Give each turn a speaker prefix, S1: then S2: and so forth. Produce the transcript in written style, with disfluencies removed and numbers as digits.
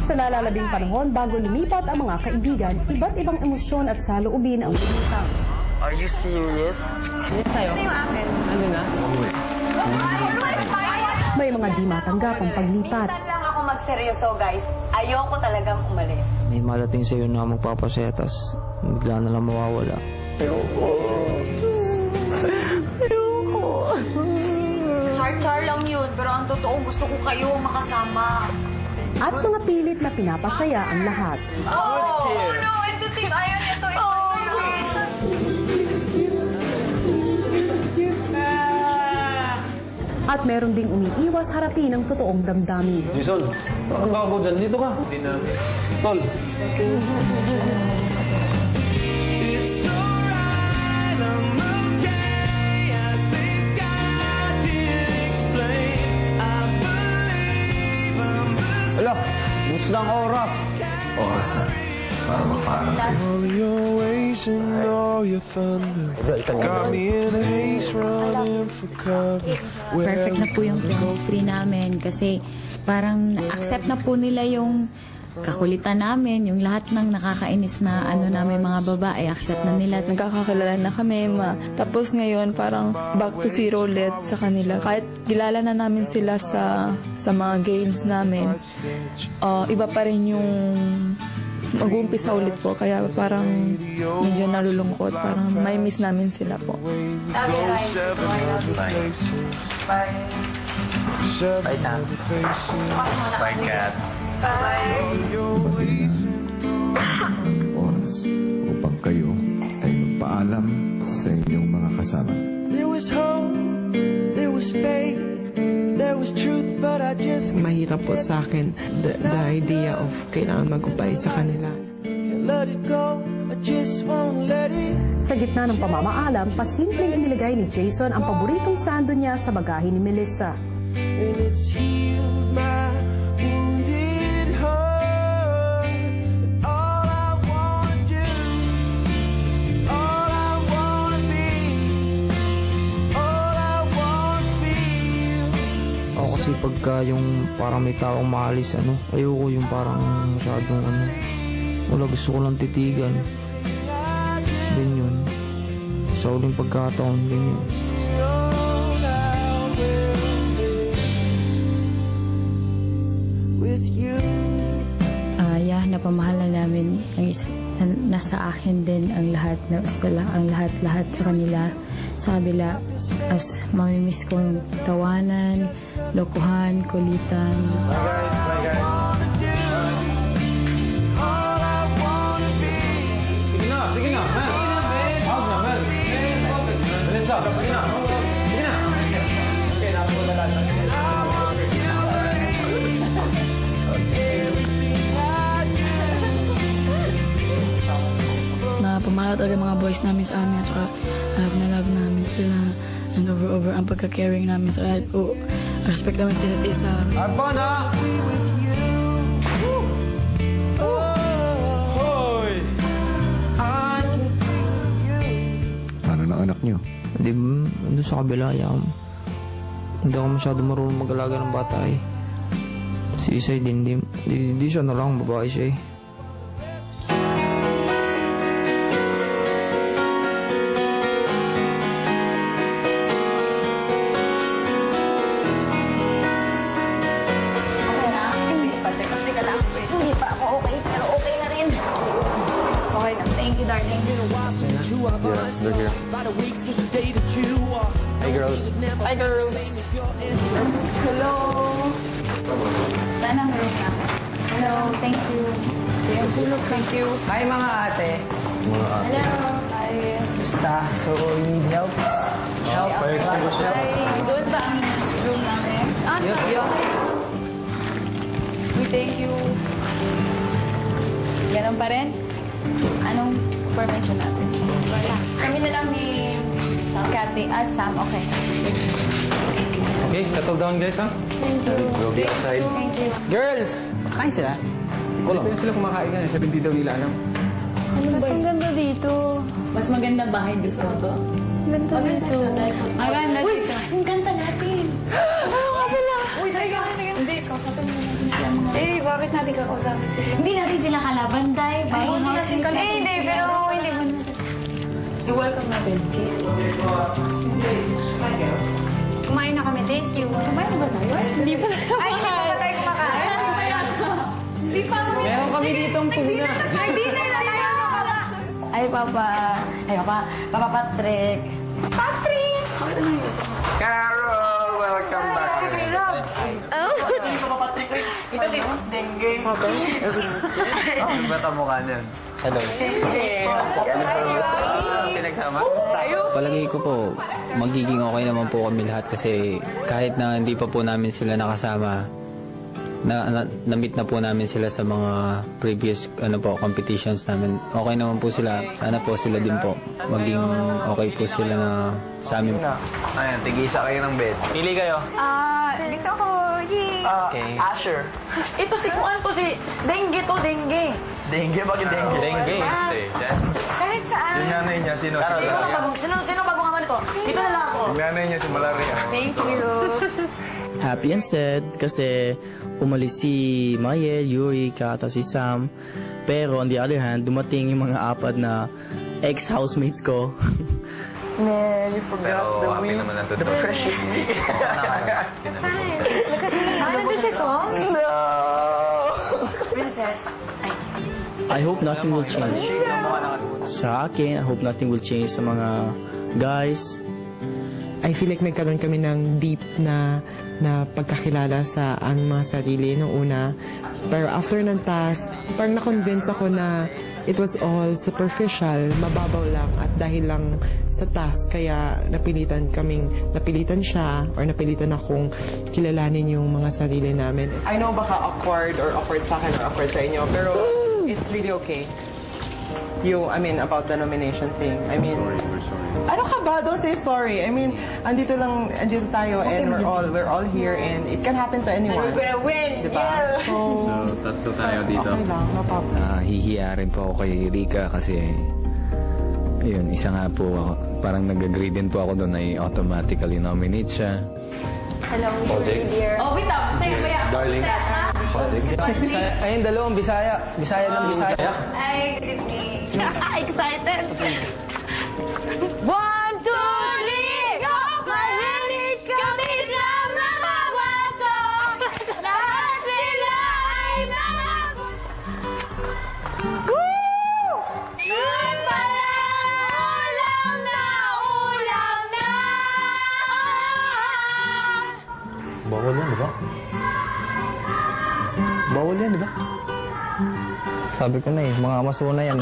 S1: Sa nalalabing panahon bago lumipat ang mga kaibigan, iba't ibang emosyon at saloobin ang lumutang.
S2: Are you serious?
S3: Yes, sa'yo.
S4: Ano yung akin?
S3: Ano na?
S1: May mga di matanggap ang paglipat.
S4: Minsan lang ako magseryoso, guys. Ayoko talagang umalis.
S5: May malating sa'yo na magpapasaya, tas bigla na lang mawawala.
S4: Char-char lang yun, pero ang totoo gusto ko kayo makasama.
S1: At mga pilit na pinapasaya ang lahat.
S4: Oh no, and to think ayaw nito.
S1: At meron ding umiiwas harapin ang totoong damdamin.
S3: Jason, ang gago dyan. Dito ka. Tol. Ala, gusto ng oras.
S6: Oras na. Para makaharap.
S7: Perfect na po yung chemistry namin kasi parang accept na po nila yung kakulitan namin, yung lahat ng nakakainis na namin mga babae, accept na nila.
S8: Nagkakakilala na kami, tapos ngayon parang back to zero ulit sa kanila. Kahit kilala na namin sila sa mga games namin, iba pa rin yung mag-uumpisa ulit po. Kaya parang medyo nalulungkot. Parang may miss namin sila po.
S2: Bye, Sam. Bye, Kat.
S6: Oras upang kayo ay magpaalam sa inyong mga kasama.
S9: There was hope, there was faith, there was truth, but I just...
S10: Mahirap po sa akin the idea of kailangan mag-goodbye sa kanila.
S9: Let it go, I just won't let it.
S1: Sa gitna ng pamamaalam, pasimpleng inilagay ni Jason ang paboritong sando niya sa bagahe ni Melissa.
S9: And it's healed my wounded heart. And all I wanna do, all I wanna be, all I wanna feel.
S5: Ako kasi pagka yung parang may taong maalis, ayoko yung parang masyadong wala, gusto ko lang titigan. Din yun. Sa uling pagkataon, din yun.
S7: Napamahal na namin nasa akin din ang lahat sa kanila sa kabila. As mamimiss ko yung tawanan, lokohan, kulitan.
S3: Bye, guys. Sige na, Mel. How's na, Mel? Melissa, sige na. Sige na. Okay, natin ko na lahat.
S8: Napamahal talaga mga boys namin sa amin at saka love namin sila and over ang pagka-caring namin sa lahat po. Respect namin sa isa't isa.
S3: Arpan, ha? Hoy!
S6: Paano na anak niyo?
S5: Doon sa kabila, hindi ako masyado marunong mag-alaga ng bata eh. Si Isay din, di siya na lang, babae siya eh.
S4: Hindi pa ako okay, pero okay na rin. Okay na. Thank you, darling.
S3: Yeah, they're here. Hey, girls.
S4: Hi, girls. Hello. Sana meron na. Hello, thank you. Thank you.
S2: Hi, mga ate.
S4: Hello. Hi.
S2: Basta, so you need help?
S3: Fire extinguisher.
S4: Hi. Doon ba ang room namin?
S2: Yup.
S4: We thank you. Ganun pa rin? Anong formation natin? Wala. Kami na lang ni Cathy. Sam, okay.
S3: Okay, settle down, guys, ha?
S4: Thank you.
S3: We'll be outside.
S4: Thank you.
S3: Girls!
S2: Kain sila?
S3: Wala. Hindi sila kumakain ka. Sabi hindi daw nila alam.
S8: Ang ganda dito.
S7: Mas maganda bahay gusto mo to?
S8: Ganda dito.
S7: Maganda dito.
S4: Yung kanta natin.
S8: Ano ka pala?
S4: Uy, try ka. Hindi, kausapin mo natin yung mga...
S2: Eh, bakit
S4: Bakit natin kakausapin sila? Hindi natin sila kalaban, Day. Hindi natin kalaban. Hindi, pero hindi mo natin.
S8: I-welcome natin.
S4: Kumain na kami, thank you. Kumain na ba tayo? Hindi pa tayo. Ay, hindi pa ba tayo kumakain? Hindi pa kami.
S2: Meron kami ditong tuna.
S4: Nag-dinner na tayo.
S7: Ay, Papa Patrick.
S4: Patrick!
S3: Carol, welcome back.
S8: Ito si Dengue.
S3: Ba't ang mukha niyan? Hello. Pinagsama?
S11: Palagay ko po, magiging okay naman po kami lahat kasi kahit na hindi pa po namin sila nakasama, na-meet na po namin sila sa mga previous competitions namin. Okay naman po sila. Sana po sila din po. Maging okay po sila na sa amin.
S3: Ayan, tigisa kayo ng bed. Pili kayo.
S4: Dito ako. Yay!
S3: Okay.
S8: Asher. Ito si Kuan to si Dengue to, Dengue.
S3: Dengue? Bakit dengue? Dengue.
S4: Kahit saan.
S6: Yung nanay niya, sino?
S8: Sino bago naman ito? Dito na lang ako.
S6: Yung nanay niya, si Malaria.
S4: Thank you.
S12: Happy and sad kasi umalis si Mayel, Yuri, Kata, si Sam. Pero on the other hand, dumating yung mga apat na ex-housemates ko.
S8: Man, you forgot the precious me.
S4: Ano ba si Tom?
S8: No! Princess.
S12: I hope nothing will change. Sa akin, I hope nothing will change sa mga guys.
S10: I feel like nagkaroon kami ng deep na pagkakilala sa aming mga sarili nung una. Pero after ng task, parang na-convince ako na it was all superficial, mababaw lang at dahil lang sa task kaya napilitan siya or napilitan akong kilalanin yung mga sarili namin.
S2: I know baka awkward or awkward sa akin or awkward sa inyo, pero it's really okay. About the nomination thing. Ano ka ba? Don't say sorry. Andito tayo and we're all here and it can happen to anyone.
S4: And we're gonna win!
S2: Diba?
S4: Yeah!
S2: So,
S3: tatlo tayo dito.
S2: Okay lang, no problem.
S11: Nahihiya rin po ako kay Rika kasi ayun, isa nga po ako, parang nag-agree din po ako doon ay automatically nominate siya.
S4: Hello, dear. Oh, wait up. Say,
S3: Darling.
S2: Ayun, dalawang Bisaya. Bisaya ng Bisaya.
S4: Ay, good evening. Excited. 1, 2, 3, go! Marinig kami sa mga waso. Lahat sila ay mga... Woo! Yun pala, ulam na!
S3: Bawal yan, di ba? Bawal yan, di ba? Sabi ko na mga masuna yan